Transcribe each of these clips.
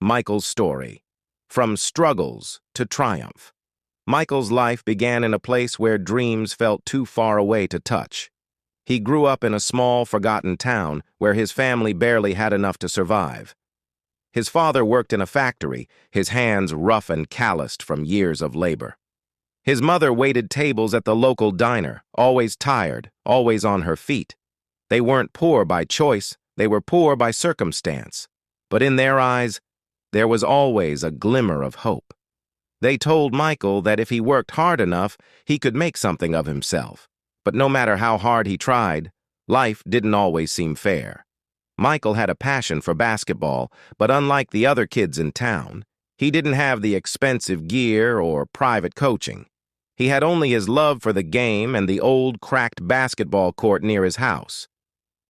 Michael's story. From struggles to triumph. Michael's life began in a place where dreams felt too far away to touch. He grew up in a small, forgotten town where his family barely had enough to survive. His father worked in a factory, his hands rough and calloused from years of labor. His mother waited tables at the local diner, always tired, always on her feet. They weren't poor by choice, they were poor by circumstance. But in their eyes, there was always a glimmer of hope. They told Michael that if he worked hard enough, he could make something of himself. But no matter how hard he tried, life didn't always seem fair. Michael had a passion for basketball, but unlike the other kids in town, he didn't have the expensive gear or private coaching. He had only his love for the game and the old, cracked basketball court near his house.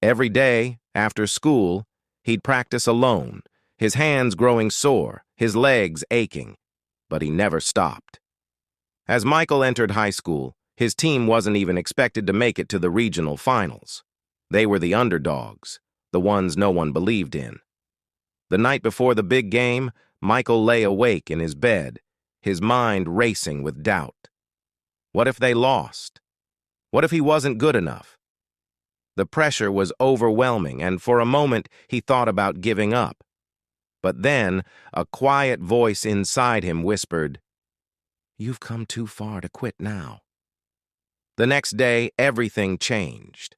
Every day, after school, he'd practice alone, his hands growing sore, his legs aching, but he never stopped. As Michael entered high school, his team wasn't even expected to make it to the regional finals. They were the underdogs, the ones no one believed in. The night before the big game, Michael lay awake in his bed, his mind racing with doubt. What if they lost? What if he wasn't good enough? The pressure was overwhelming, and for a moment he thought about giving up. But then, a quiet voice inside him whispered, "You've come too far to quit now." The next day, everything changed.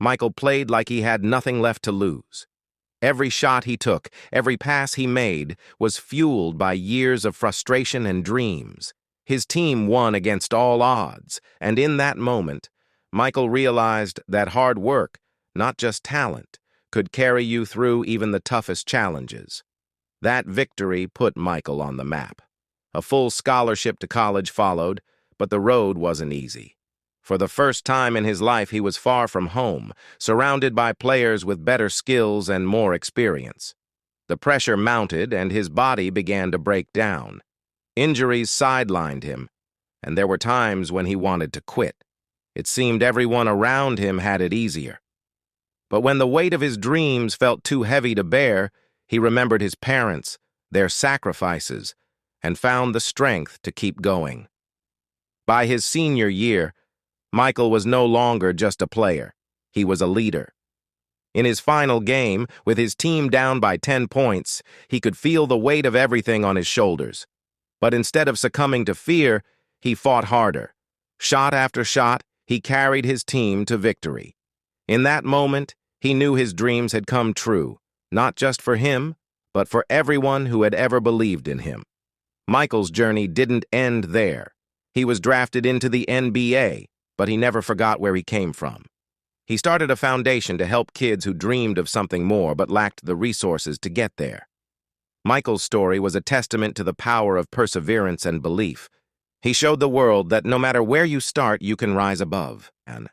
Michael played like he had nothing left to lose. Every shot he took, every pass he made, was fueled by years of frustration and dreams. His team won against all odds, and in that moment, Michael realized that hard work, not just talent, could carry you through even the toughest challenges. That victory put Michael on the map. A full scholarship to college followed, but the road wasn't easy. For the first time in his life, he was far from home, surrounded by players with better skills and more experience. The pressure mounted, and his body began to break down. Injuries sidelined him, and there were times when he wanted to quit. It seemed everyone around him had it easier. But when the weight of his dreams felt too heavy to bear, he remembered his parents, their sacrifices, and found the strength to keep going. By his senior year, Michael was no longer just a player. He was a leader. In his final game, with his team down by 10 points, he could feel the weight of everything on his shoulders. But instead of succumbing to fear, he fought harder. Shot after shot, he carried his team to victory. In that moment, he knew his dreams had come true, not just for him, but for everyone who had ever believed in him. Michael's journey didn't end there. He was drafted into the NBA, but he never forgot where he came from. He started a foundation to help kids who dreamed of something more but lacked the resources to get there. Michael's story was a testament to the power of perseverance and belief. He showed the world that no matter where you start, you can rise above. And